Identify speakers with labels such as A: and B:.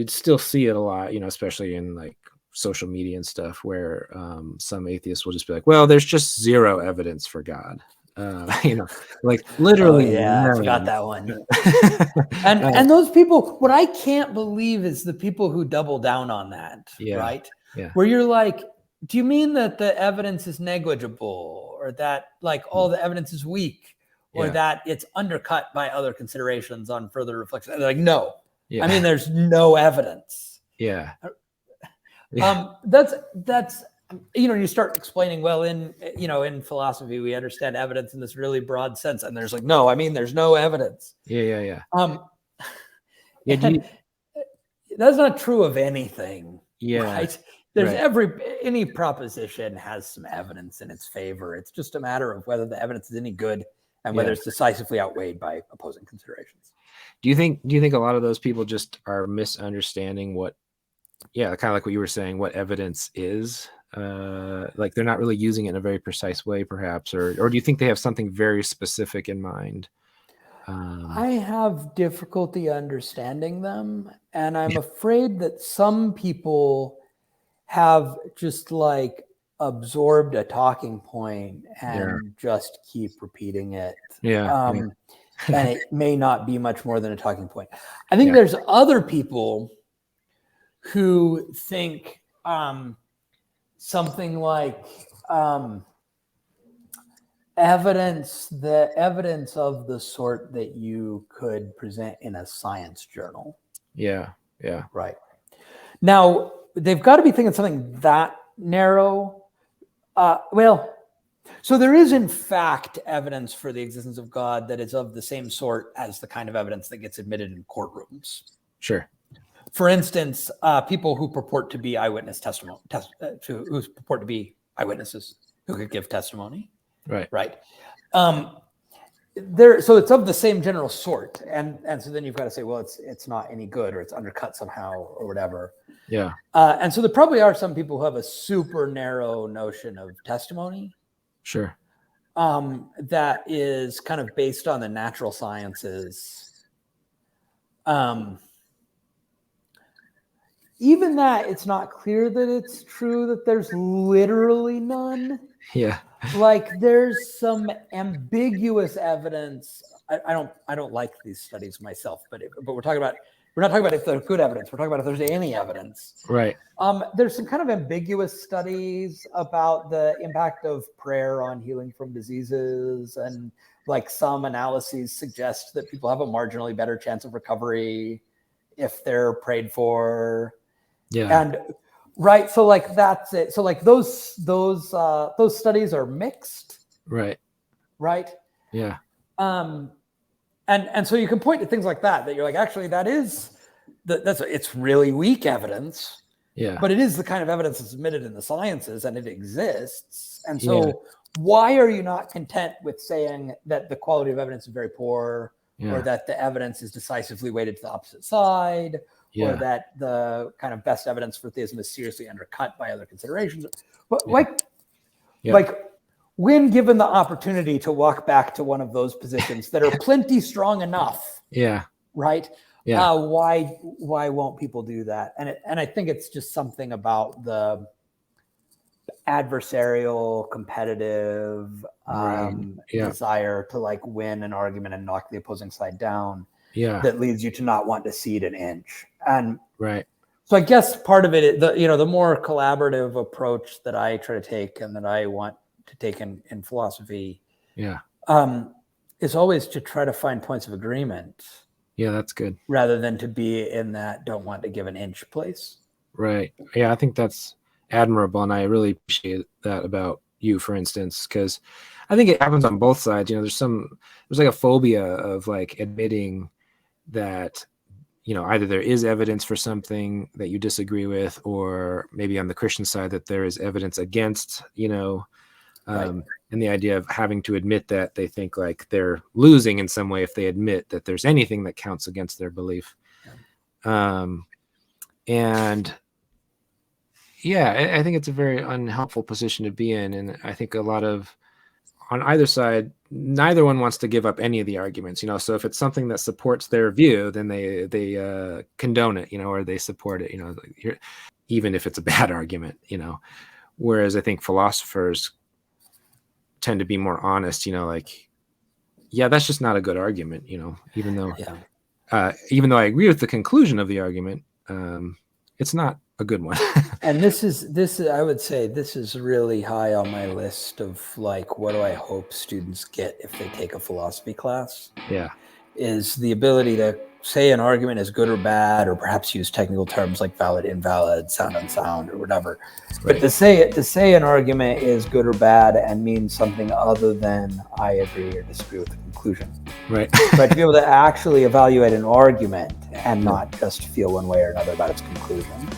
A: you'd still see it a lot, especially in like social media and stuff, where some atheists will just be like, well, there's just zero evidence for God. Like
B: Oh
A: literally
B: yeah, I forgot
A: none.
B: that one. And those people, what I can't believe is the people who double down on that, right?
A: Yeah.
B: Where you're like, do you mean that the evidence is negligible, or that like all the evidence is weak, or that it's undercut by other considerations on further reflection? They're like, no. I mean, there's no evidence.
A: Yeah.
B: That's you start explaining, well, in philosophy we understand evidence in this really broad sense, and there's like, no, I mean, there's no evidence.
A: Yeah.
B: That's not true of anything.
A: Yeah.
B: Right? There's any proposition has some evidence in its favor. It's just a matter of whether the evidence is any good and whether it's decisively outweighed by opposing considerations.
A: Do you think a lot of those people just are misunderstanding what, kind of like what you were saying, what evidence is? Like they're not really using it in a very precise way, perhaps, or do you think they have something very specific in mind?
B: I have difficulty understanding them, and I'm afraid that some people have just like absorbed a talking point and just keep repeating it. And it may not be much more than a talking point. I think there's other people who think something like the evidence of the sort that you could present in a science journal.
A: Yeah.
B: Right. Now, they've got to be thinking something that narrow. So there is, in fact, evidence for the existence of God that is of the same sort as the kind of evidence that gets admitted in courtrooms.
A: Sure.
B: For instance, people who purport to be eyewitness who purport to be eyewitnesses who could give testimony. Right. So it's of the same general sort, and so then you've got to say, well, it's not any good, or it's undercut somehow, or whatever.
A: Yeah.
B: And so there probably are some people who have a super narrow notion of testimony.
A: Sure.
B: That is kind of based on the natural sciences. Even that, it's not clear that it's true that there's literally none.
A: Yeah.
B: Like there's some ambiguous evidence. I don't like these studies myself, but we're not talking about if there's good evidence. We're talking about if there's any evidence.
A: Right.
B: There's some kind of ambiguous studies about the impact of prayer on healing from diseases, and like some analyses suggest that people have a marginally better chance of recovery if they're prayed for.
A: Yeah.
B: And right, so like that's it. So like those studies are mixed.
A: Right. Yeah.
B: And so you can point to things like that you're like, actually, it's really weak evidence.
A: Yeah.
B: But it is the kind of evidence that's admitted in the sciences, and it exists. And so why are you not content with saying that the quality of evidence is very poor, or that the evidence is decisively weighted to the opposite side, or that the kind of best evidence for theism is seriously undercut by other considerations? But like when given the opportunity to walk back to one of those positions that are plenty strong enough, right? Why won't people do that? And I think it's just something about the adversarial, competitive desire to like win an argument and knock the opposing side down. That leads you to not want to cede an inch. And so I guess part of it, the more collaborative approach that I try to take and that I want to take in philosophy, is always to try to find points of agreement.
A: Yeah, that's good.
B: Rather than to be in that don't want to give an inch place.
A: Right. Yeah, I think that's admirable, and I really appreciate that about you, for instance, because I think it happens on both sides. There's like a phobia of like admitting that either there is evidence for something that you disagree with, or maybe on the Christian side that there is evidence against, and the idea of having to admit that they think like they're losing in some way if they admit that there's anything that counts against their belief. And I think it's a very unhelpful position to be in. And I think a lot of on either side, neither one wants to give up any of the arguments, so if it's something that supports their view, then they condone it, or they support it, even if it's a bad argument, whereas I think philosophers tend to be more honest, like, yeah, that's just not a good argument, even though I agree with the conclusion of the argument, it's not a good one.
B: And this is I would say this is really high on my list of like, what do I hope students get if they take a philosophy class?
A: Yeah.
B: Is the ability to say an argument is good or bad, or perhaps use technical terms like valid, invalid, sound, unsound, or whatever. Right. But to say an argument is good or bad and means something other than I agree or disagree with the conclusion.
A: Right.
B: But to be able to actually evaluate an argument and not just feel one way or another about its conclusion.